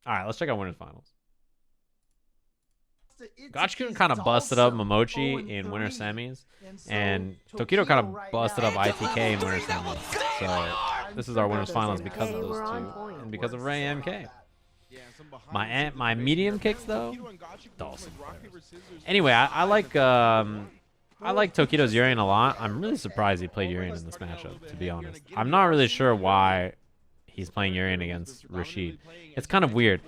All right, let's check out winners finals. Gachikun kind of busted up Momochi in winter semis, and Tokido kind of busted up ITK in winter semis. So this is our winners finals because of those two, and because of Ray MK. My medium kicks though, Dawson. Anyway, I like Tokido's Urien a lot. I'm really surprised he played Urien in this matchup, to be honest. I'm not really sure why he's playing Urien against Rashid. It's kind of weird.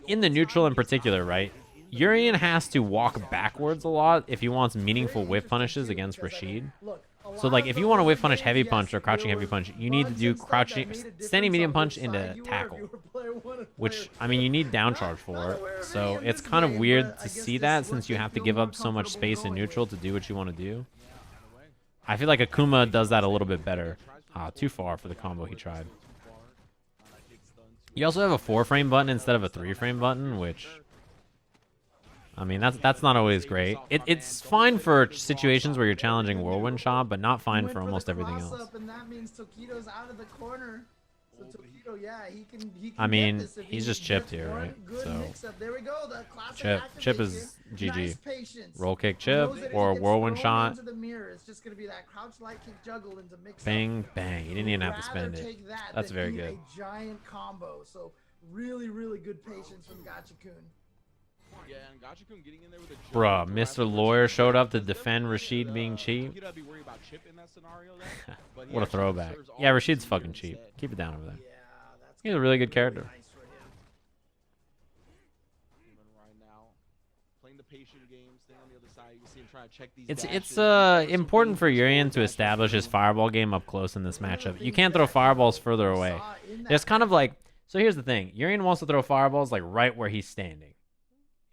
In the neutral in particular, right? Urien has to walk backwards a lot if he wants meaningful whiff punishes against Rashid. So, like, if you want to whiff punish heavy punch or crouching heavy punch, you need to do crouching, standing medium punch into tackle, which, I mean, you need down charge for. So it's kind of weird to see that since you have to give up so much space in neutral to do what you want to do. I feel like Akuma does that a little bit better. Too far for the combo he tried. You also have a 4-frame button instead of a 3-frame button, which, I mean, that's not always great. It's fine for situations where you're challenging Whirlwind Shot, but not fine for almost everything else. And that means Tokido's out of the corner. So Tokido, yeah, he can I mean, he's just chipped here, right? So there we go. The classic chip is GG. Nice patience. Roll kick chip or Whirlwind Shot. It's just gonna be that crouch light kick juggle into mix. Bang bang. You didn't even have to spend it. That's very good. A giant combo. So really, really good patience from Gachikun. Yeah, and Gachikun getting in there with a bruh, Mr. Lawyer showed up to defend Rashid being cheap. What a throwback. Yeah, Rashid's fucking cheap. Keep it down over there. He's a really good character. It's important for Urien to establish his fireball game up close in this matchup. You can't throw fireballs further away. There's kind of like, so here's the thing. Urien wants to throw fireballs like right where he's standing.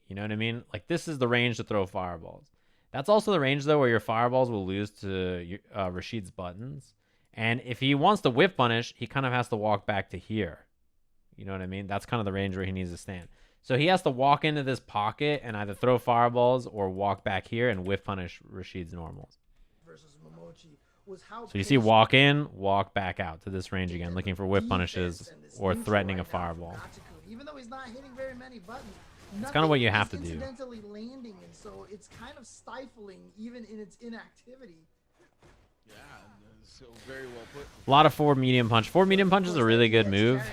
You know what I mean? Like, this is the range to throw fireballs. That's also the range, though, where your fireballs will lose to Rashid's buttons. And if he wants to whiff punish, he kind of has to walk back to here. You know what I mean? That's kind of the range where he needs to stand. So he has to walk into this pocket and either throw fireballs or walk back here and whiff punish Rashid's normals. So you see walk in, walk back out to this range again, looking for whiff punishes or threatening a fireball. Even though he's not hitting very many buttons, it's kind of what you have to do. Landing, and so it's kind of stifling even in its inactivity. Yeah, so very well put. A lot of 4 medium punch. 4 medium punch is a really good move,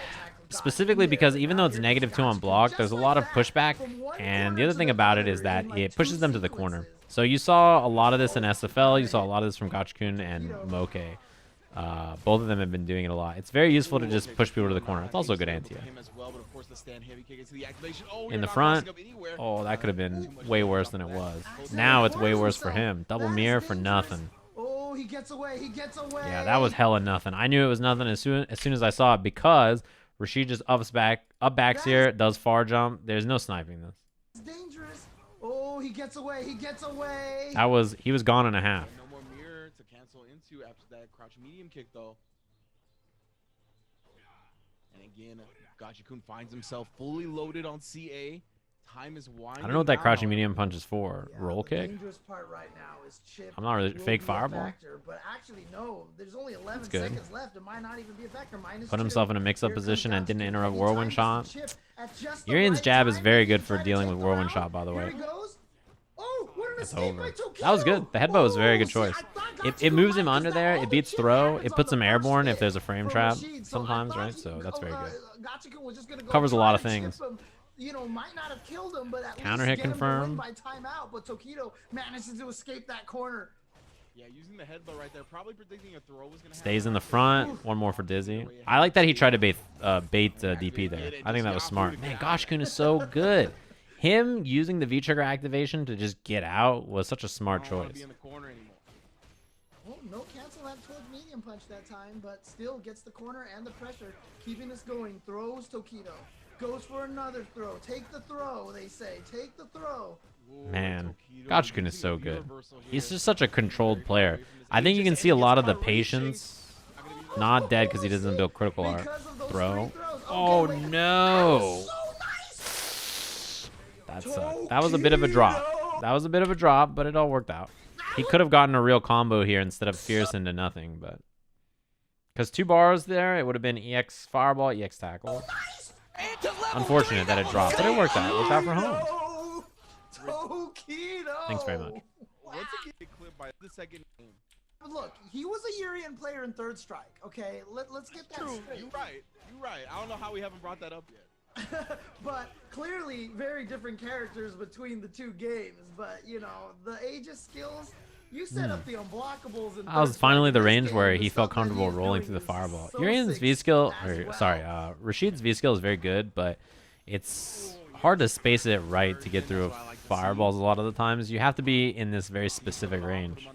specifically because even though it's -2 on block, there's a lot of pushback. And the other thing about it is that it pushes them to the corner. So you saw a lot of this in SFL. You saw a lot of this from Gachikun and Moke. Both of them have been doing it a lot. It's very useful to just push people to the corner. It's also a good anti-air. In the front, oh, that could have been way worse than it was. Now it's way worse for him. Double mirror for nothing. Oh, he gets away. He gets away. Yeah, that was hella nothing. I knew it was nothing as soon as I saw it because Rashid just up backs here, does far jump. There's no sniping this. It's dangerous. Oh, he gets away. He gets away. He was gone in a half. Into after that crouch medium kick though. And again, Gachikun finds himself fully loaded on CA. Time is winding. I don't know what that crouching medium punch is for. Yeah, roll kick? Part right now is chip. I'm not really fake fireball. Factor, but actually no, there's only 11 seconds left. It might not even be a factor. Put himself in a mix-up position and didn't interrupt Whirlwind Shot. Urien's jab is very good for dealing with Whirlwind Shot, by the way. That's over. That was good. The headbutt was a very good choice. It moves him under there. It beats throw. It puts him airborne if there's a frame trap sometimes, right? So that's very good. Covers a lot of things. You know, might not have killed him, but at counter least hit confirm by timeout. But Tokido manages to escape that corner. Yeah, using the headbutt right there, probably predicting a throw was gonna stays in the front. One more for Dizzy. I like that he tried to bait DP there. I think that was smart. Man, Gachikun is so good. Him using the V-trigger activation to just get out was such a smart choice. Well, no cancel that towards medium punch that time, but still gets the corner and the pressure, keeping this going. Throws Tokido. Goes for another throw. Take the throw, they say. Take the throw. Man, Gachikun is so good. He's just such a controlled player. I think you can see a lot of the patience. Not dead because he doesn't build critical art. Throw. Oh, no. That was a bit of a drop. That was a bit of a drop, but it all worked out. He could have gotten a real combo here instead of Fierce into nothing, but because 2 bars there, it would have been EX Fireball, EX Tackle. unfortunate that it dropped, but it worked out. It worked out for home. Tokido! Thanks very much. Once again, clipped by the second game. Look, he was a Urien player in Third Strike. Okay, let's get that straight. You're right. You're right. I don't know how we haven't brought that up yet. But clearly, very different characters between the two games. But you know, the Aegis skills. You set up the unblockables. That was finally the range where he felt comfortable rolling through the fireball. Urien's V skill, Rashid's V skill is very good, but it's hard to space it right to get through fireballs a lot of the times. You have to be in this very specific range.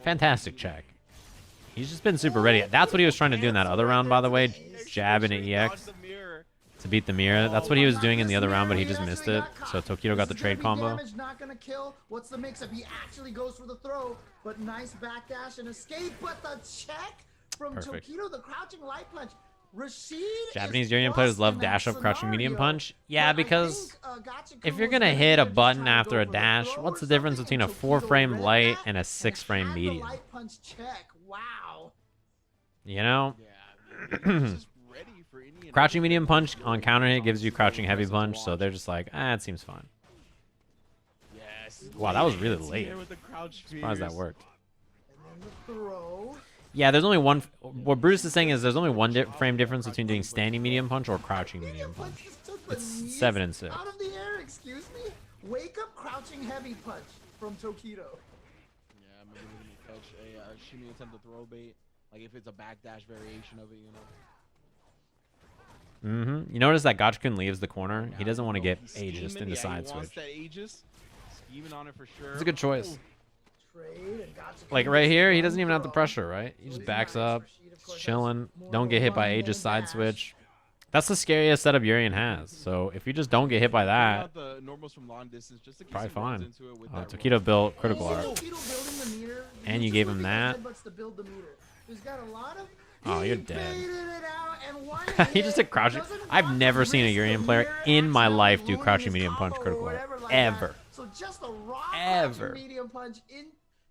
Fantastic check. He's just been super ready. That's what he was trying to do in that other round, by the way. Jab into EX to beat the mirror. That's what he was doing in the other round, but he just missed it. So Tokido got the trade combo. Not gonna kill. What's the mix-up? He actually goes for the throw, but nice backdash and escape. But the check from Tokido, the crouching light punch. Rashid. Japanese Urien players love dash up crouching medium punch. Yeah, because if you're gonna hit a button after a dash, what's the difference between a 4-frame light and a 6-frame medium? Wow. You know? Crouching medium punch on counter hit gives you crouching heavy punch, so they're just like, it seems fine. Wow, that was really late. Surprised that worked. Yeah, there's only one. What Bruce is saying is there's only one frame difference between doing standing medium punch or crouching medium punch. It's 7 and 6. Out of the air, excuse me. Wake up, crouching heavy punch from Tokido. Yeah, maybe we can catch a shimmy attempt to throw bait, like if it's a backdash variation of it, you know. You notice that Gachikun leaves the corner. He doesn't want to get Aegis into side switch. It's a good choice. Like right here, he doesn't even have the pressure, right? He just backs up, chilling. Don't get hit by Aegis side switch. That's the scariest setup Urien has. So if you just don't get hit by that, probably fine. Tokido built critical art. And you gave him that. Oh, you're dead. He just did crouching. I've never seen a Urien player in my life do crouching medium punch critical art. Ever. So just a raw medium punch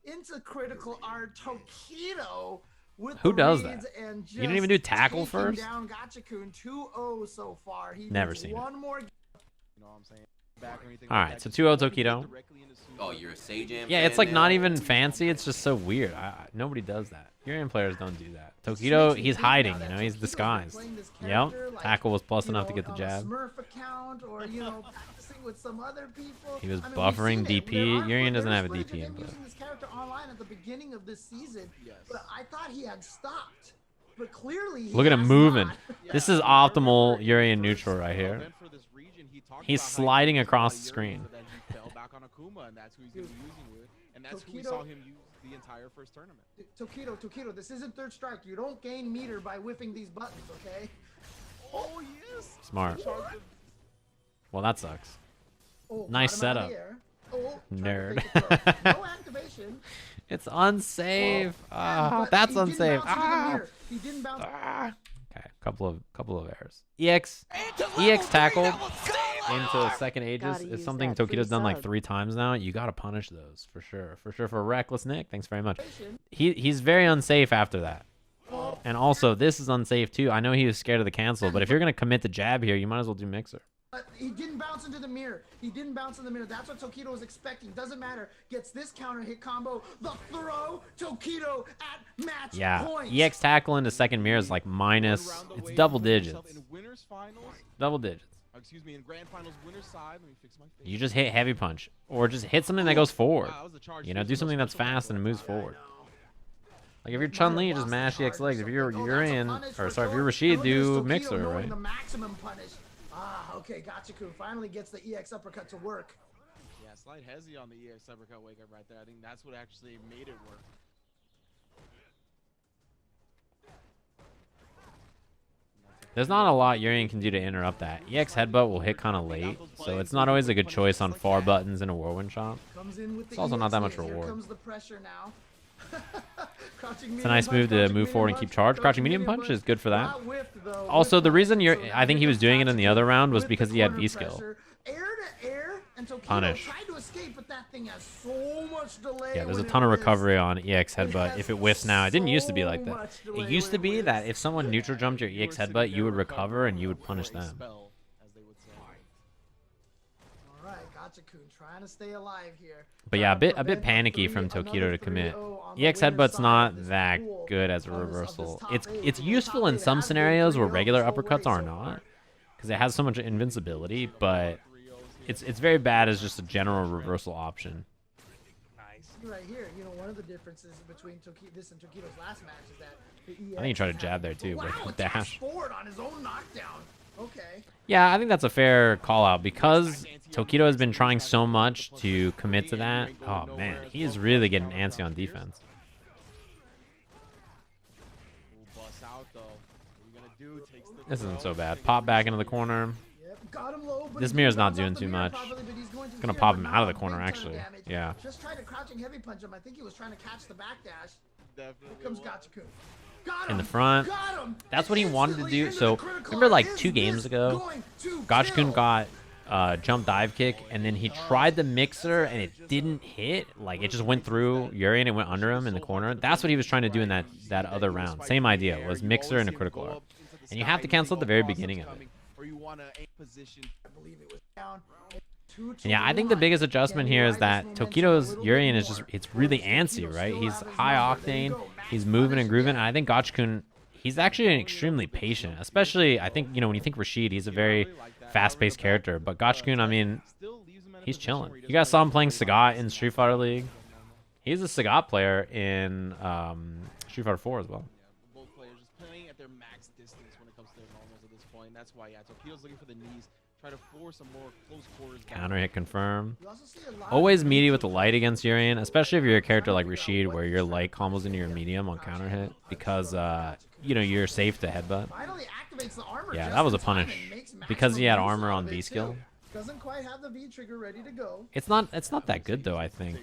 into critical art. Tokido with who does that? You didn't even do tackle first? Down Gachikun 2-0 so far. He never seen one more. You know what I'm saying? Alright, so 2-0 Tokido. Oh, you're a Sajam. Yeah, it's like not even fancy. It's just so weird. Nobody does that. Urien players don't do that. Tokido, he's hiding. You know, he's disguised. Yep. Tackle was plus enough to get the jab. He was buffering DP. Urien doesn't have a DP input. Look at him moving. This is optimal Urien neutral right here. He's sliding across the screen. And that's who we saw him use the entire first tournament. Tokido, this isn't Third Strike. You don't gain meter by whiffing these buttons, okay? Oh, yes. Smart. Well, that sucks. Oh, nice setup. Oh, nerd. No activation. It's unsafe. That's unsafe. He didn't bounce. Okay, couple of errors. EX tackled into second Aegis is something Tokido's done like 3 times now. You gotta punish those for sure. For Reckless Nick. Thanks very much. He's very unsafe after that. And also, this is unsafe too. I know he was scared of the cancel, but if you're gonna commit the jab here, you might as well do Mixer. He didn't bounce into the mirror. He didn't bounce in the mirror. That's what Tokido was expecting. Doesn't matter. Gets this counter hit combo. The throw. Tokido at match point. EX tackle into second mirror is like minus. It's double digits. Double digits. Excuse me, in grand finals winner's side, let me fix my face. You just hit heavy punch, or just hit something that goes forward. You know, do something that's fast and moves forward. Like if you're Chun-Li, you just mash EX legs. If you're Urien, or sorry, if you're Rashid, do Mixer, right? Okay, Gachikun finally gets the EX uppercut to work. Yeah, slight hezzy on the EX uppercut wake up right there. I think that's what actually made it work. There's not a lot Urien can do to interrupt that. EX headbutt will hit kind of late, so it's not always a good choice on far buttons in a whirlwind shot. It's also not that much reward. It's a nice move to move forward and keep charge. Crouching medium punch is good for that. Also, the reason I think he was doing it in the other round was because he had V skill. Punish. escape, but that thing has so much delay. Yeah, there's a when it ton of whiffs. recovery on EX headbutt has if it whiffs now. It didn't used to be like so that. much It delay used to when it be that whiffs. if someone neutral jumped your EX headbutt, you would recover and you would punish or a them. spell, as they would say. All right, Gachikun trying to stay alive here. But yeah, a Trying to bit prevent panicky three- from Tokido another to commit. 3-0 on the EX winner's headbutt's side of not this that pool good as a of this reversal. top It's eight. it's The top useful in eight some has been scenarios where 3-0 regular this whole uppercuts race are so not, far. because it has so much invincibility. But it's very bad as just a general reversal option. Right here, you know, one of the differences between this and Tokido's last match is that the EX I think he tried to has jab had- there too, wow, but a dash dash. forward on his own knockdown. Okay. Yeah, I think that's a fair call out because Tokido has been trying so much to commit to that. Oh man, he is really getting antsy on defense. This isn't so bad. Pop back into the corner. Yep, got him low, but This he mirror's not bounce doing off the too mirror much. properly, but he's going to Gonna here, pop but him not out of the a corner, big ton of actually. damage. Yeah. Just tried to crouching heavy punch him. I think he was trying to catch the backdash. Definitely. Here comes Gachikun. Got him. In the front. Got him. That's what he wanted to Instantly do. into So the critical remember like art. 2 Is games this ago, going to Gachikun kill? got jump dive kick, and then he tried the mixer and it didn't hit. Like it just went through Urien and went under him in the corner. That's what he was trying to do in that other round. Same idea, was mixer and a critical art. And you have to cancel at the very beginning of it. Or you want to aim position. I believe it was down. And yeah, I think the biggest adjustment here is that Tokido's Urien is just, it's really antsy, right? He's high octane, he's moving and grooving, and I think Gachikun, he's actually extremely patient, especially, I think, you know, when you think Rashid, he's a very fast-paced character, but Gachikun, I mean, he's chilling. You guys saw him playing Sagat in Street Fighter League. He's a Sagat player in Street Fighter 4 as well. Both players just playing at their max distance when it comes to their normals at this point. That's why, yeah, Tokido's looking for the knees. Try to force a more close quarters. Counter hit confirm. You also see a lot Always of meaty with the light against Urien, especially if you're a character like Rashid where your light combos into your medium on counter hit because, you know, you're safe to headbutt. finally activates the armor Yeah, just that was a in time punish and makes because he had maximum use armor out on of it, V too. skill. Doesn't quite have the V trigger ready to go. It's not that good though, I think.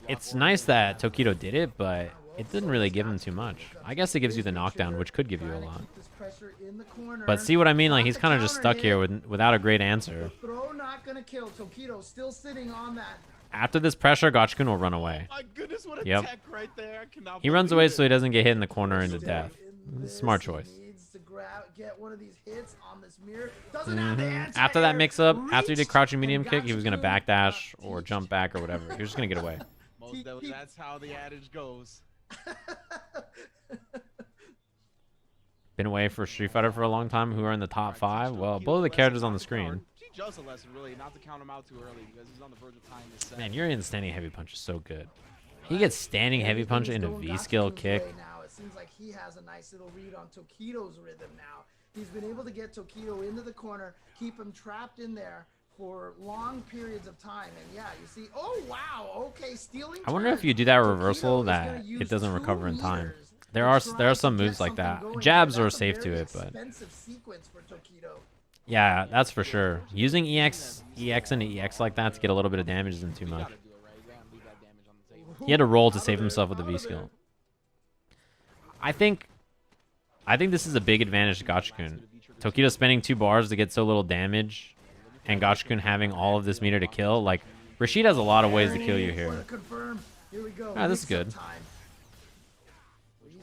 It's nice that Tokido did it, but it didn't really give him too much. I guess it gives you the knockdown, which could give you a lot. Keep this pressure in the corner. But see what I mean? Like he's Got kind the of just counter stuck here hit. without a great answer. Throw not gonna kill. Tokido still sitting on that. After this pressure, Gachikun will run away. My goodness, what a Yep. tech right there. I cannot He runs believe away it. so he doesn't get hit in the corner into Still death. in It's a smart this. choice. He needs to get one of these hits on this mirror. Doesn't have the answer. After that mix-up, after he did Reached, crouching and medium kick, he was going to Gachikun, backdash or jump back or whatever. He was just going to get away. That's how the adage goes. Been away for Street Fighter for a long time. Who are in the top 5? Well, both of the characters on the screen. Teach us a lesson, really, not to count him out too early because he's on the verge of tying this set. Man, Urien's standing heavy punch is so good. He gets standing heavy punch into V-skill kick. Now. It seems like he has a nice little read on Tokido's rhythm now. He's been able to get Tokido into the corner, keep him trapped in there for long periods of time. And yeah, you see, oh wow, okay, stealing. I wonder if turn. you do that Tokido reversal is that gonna use it doesn't 2 recover in time. meters There to are try some to moves get like that. something going. Jabs are That's a safe to very it, but expensive sequence for Tokido. yeah, that's for sure. Using EX into EX like that to get a little bit of damage isn't too much. Gotta do it right. You gotta leave that damage on the table. He had to roll to save himself with the V skill. I think this is a big advantage to Gachikun. Tokido spending 2 bars to get so little damage, and Gachikun having all of this meter to kill. Like Rashid has a lot of ways to kill you here. Confirm. Here we go. Ah, this is Mix-up good. time.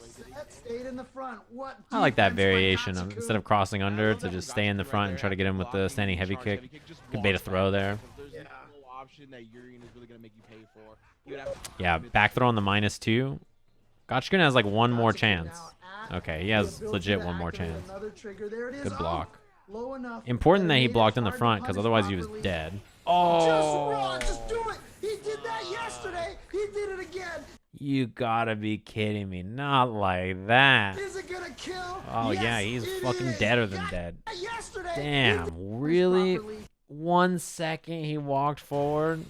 Reset, stayed in the front. What I like that defense by variation of Gachikun. instead of crossing under to just stay in the front and try to get him with the standing heavy kick. Could bait a throw there. There's no option that Urien is really gonna make you pay for. You would have Yeah, back throw on the -2. Gachikun has like one more chance. Okay, he has legit one more chance. Good block. Low enough Important that he made it blocked in the hard to front because punish otherwise he was properly. dead. Just Oh, raw, just do it. He did that yesterday. He did it again. you gotta be kidding me. Not like that. Is it gonna kill? Oh Yes, yeah, he's it fucking is. deader than Yeah, dead. Yesterday. he did Damn, it really? properly. 1 second he walked forward.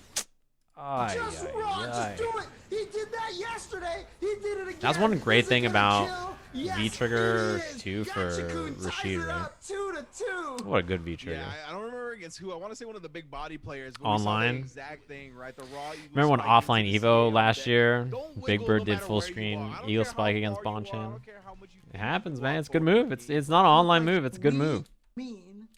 Ay, Just ay, raw, ay. just do it. He did that yesterday. He did it again. That's one great Is it thing gonna about kill? Yes, V-trigger it is. 2 for Gachikun ties Rashid, it right? up, 2-2. What a good V-trigger. Yeah, I don't remember against who. I want to say one of the big body players. But Online? We saw the exact thing, right? The raw eagle Remember when spike offline into the Evo CL last that year, don't Big wiggle Bird no did matter full where you screen are. I don't Eagle care spike how against far you are. I Bonchan. don't care how much you It happens, man. It's a block good for. move. It's not an online move. It's a good We move. mean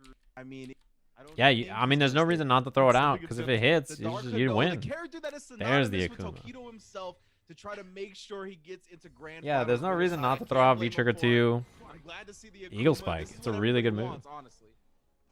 True. I mean, I don't Yeah, I mean, there's no reason not to throw it out, because if it hits, you win. There's the Akuma. Tokido himself to try to make sure he gets into grand Yeah, there's no finals. reason not to I throw can't out blame V-Trigger him for 2. it. I'm glad to see the Akuma. Eagle Spike. This is It's a what really good everybody move. wants, honestly.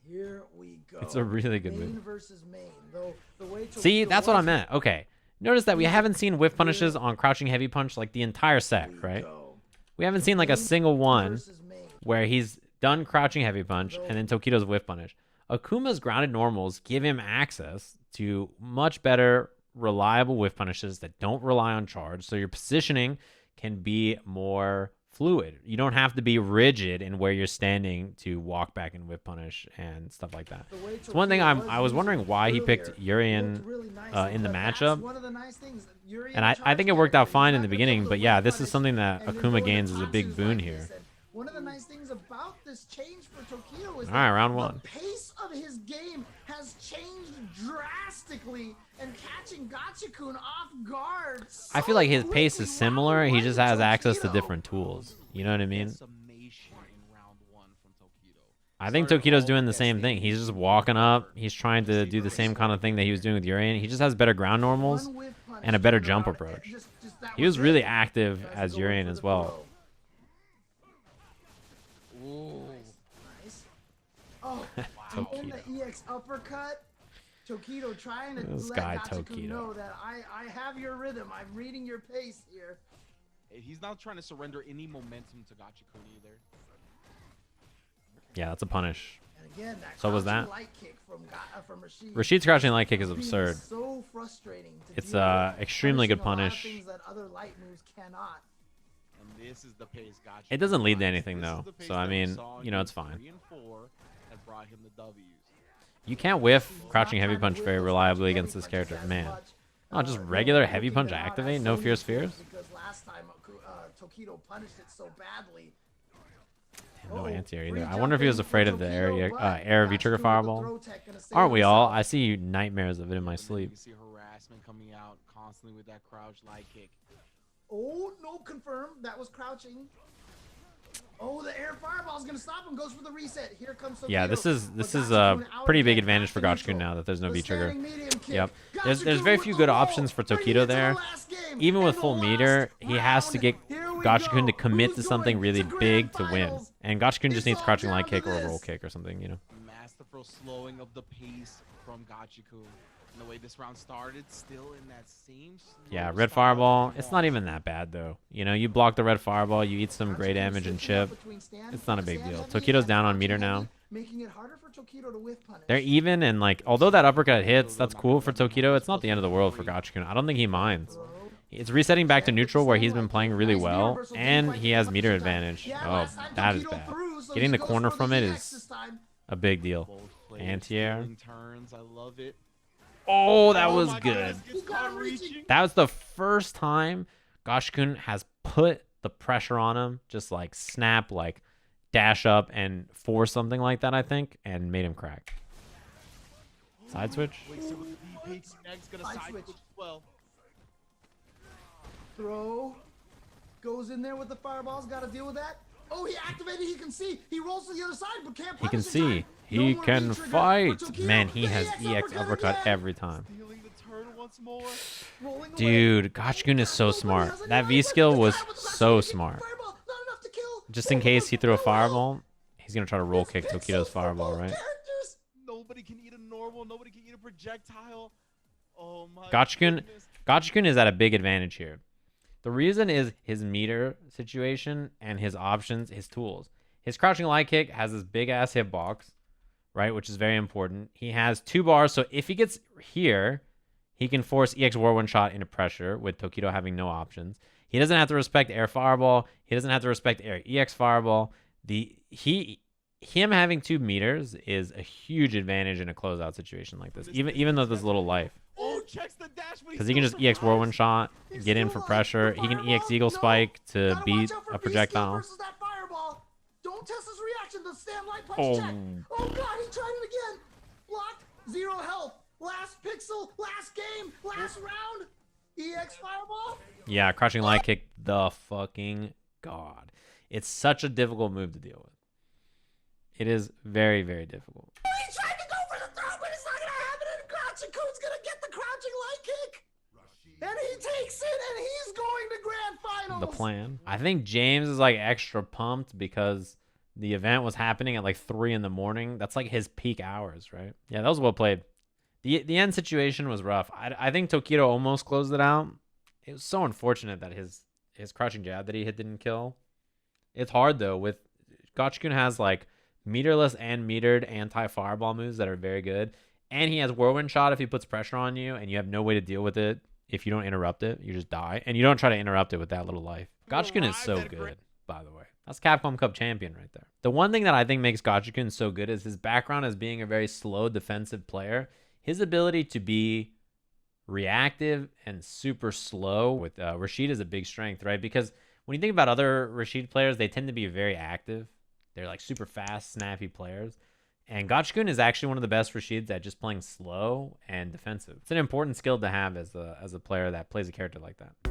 Here we go. It's a really good Main move. versus main. Though the way See, Tokido that's what I was- meant. Okay. Notice that we haven't seen whiff punishes on crouching heavy punch like the entire set, we right? go. We haven't seen like a single one Versus main. where he's done crouching heavy punch and then Tokido's whiff punish. Akuma's grounded normals give him access to much better reliable whiff punishes that don't rely on charge, so your positioning can be more fluid. You don't have to be rigid in where you're standing to walk back and whiff punish and stuff like that. It's one thing I was wondering why he picked Urien in the matchup. And I think it worked out fine in the beginning, but yeah, this is something that Akuma gains as a big boon here. One of the nice things about this change for Tokido is All right, round the one. pace of his game has changed drastically, and catching Gachikun off guard. I feel like his pace is similar. He just has access to Tokido. different tools. You know what I mean? Summation in round 1 from Tokido. I think Tokido's doing the same thing. He's just walking up. He's trying to do the same kind of thing that he was doing with Urien. He just has better ground normals One whip punch and a better turned jump around, approach. just that He was it. really active Guys as going Urien for as the well. throw. Ooh. Nice. Oh, and the EX uppercut. Tokido trying to This let guy, Gachikun Tokido. know that I have your rhythm. I'm reading your pace here. He's not trying to surrender any momentum to Gachikun either. Yeah, that's a punish. And again, that So was crouching that? light kick from Rashid. Rashid's crouching light kick is being absurd. So frustrating to It's deal with, extremely good punishing a lot of punish. things that other light moves cannot. And this is the pace Gachikun. It doesn't lead to likes. anything, This is though. the pace So, I that we mean, saw you know, it's in fine. 3 and 4 that brought him the W's. You can't whiff He's crouching not heavy trying to punch whip very those reliably crouching against heavy this character. punches as Man. much. Oh, just No, regular looking heavy punch them out activate? as No so fierce many fears? Because last time Tokido punished it so badly. No Uh-oh, anti-air free either. I wonder if he was jumping afraid for of the Tokido, but air Gachikun V-trigger with the fireball. throw tech gonna save Aren't we all? himself. I see nightmares of it in my And then sleep. You see harassment coming out constantly with that crouch light kick. Oh, no, confirm. That was crouching. Oh, the air fireball's gonna stop him. Goes for the reset. Here comes Yeah, Tokido. this is But a Gachikun out pretty big again, advantage for back to Gachikun neutral. now that there's no The V-trigger. standing medium kick. Yep. There's Gachikun very with few the good roll, options for bringing Tokido it to the there. last game. Even with And full the meter, last he has to round. get Here we Gachikun to go. commit Who's to something going really to big grand to win. finals? And Gachikun just It's needs all crouching light down to kick or a roll this. kick or something, you know. Masterful slowing of the pace from Gachikun. And the way this round started, still in that same slow Yeah, red style fireball. that It's he not was. even that bad though. You know, you block the red fireball, you eat some gray damage and chip. It's not a big deal. Tokido's down on meter now. Making it harder for Tokido to whiff punish. They're even, and like, although that uppercut hits, that's cool for Tokido. It's not the end of the world for Gachikun. I don't think he minds. It's resetting back to neutral where he's been playing really well, and he has meter advantage. Oh, that is bad. Getting the corner from it is a big deal. Both players Anti-air. stealing turns. I love it. Oh, that Oh was my good. goodness, gets caught reaching. That was the first time Gachikun has put the pressure on him, just like snap, like dash up and force something like that, I think, and made him crack. Side switch? Wait, so the VP next gonna Side side switch. switch as well. Throw. Goes in there with the fireballs. Got to deal with that. Oh, he activated. He can see. He rolls to the other side, but can't He punish can in see. time. No He more can V-trigger for fight. Tokido. Man, he The has EX uppercut again. every time. Stealing the turn once more. Rolling away. Dude, Gachikun is so Nobody smart. has any That life V left. skill The was guy with the so last smart. fireball, not enough to kill. Just in Oh, case he threw a no. fireball, he's going to try to roll It's kick pixels Tokido's for fireball, both right? characters. Nobody can eat a normal. Nobody can eat a projectile. Oh my Gachikun goodness. is at a big advantage here. The reason is his meter situation and his options, his tools. His crouching light kick has this big ass hitbox, right, which is very important. He has 2 bars, so if he gets here, he can force EX War one shot into pressure with Tokido having no options. He doesn't have to respect air fireball. He doesn't have to respect air EX fireball. Him having 2 meters is a huge advantage in a closeout situation like this, even though there's little life. Oh, checks the dash, but Because he can just EX War one shot, get in for pressure. He can EX Eagle Spike to Gotta beat watch out for a V-skill projectile. versus that fireball. Don't test his reaction to stand light punch Oh. check. Oh god, he tried it again. Blocked, 0 health. Last pixel, last game, last round. EX fireball. Yeah, crouching light kick, the fucking god. It's such a difficult move to deal with. It is very, very difficult. He tried to go for the the plan. I think James is like extra pumped because the event was happening at like 3 in the morning. That's like his peak hours, right? Yeah, that was well played. The end situation was rough. I think Tokido almost closed it out. It was so unfortunate that his crouching jab that he hit didn't kill. It's hard though. With Gachikun has like meterless and metered anti-fireball moves that are very good. And he has whirlwind shot if he puts pressure on you and you have no way to deal with it. If you don't interrupt it, you just die. And you don't try to interrupt it with that little life. Gachikun is so good, by the way. That's Capcom Cup champion right there. The one thing that I think makes Gachikun so good is his background as being a very slow defensive player. His ability to be reactive and super slow with Rashid is a big strength, right? Because when you think about other Rashid players, they tend to be very active. They're like super fast, snappy players. And Gachikun is actually one of the best Rashids at just playing slow and defensive. It's an important skill to have as a player that plays a character like that.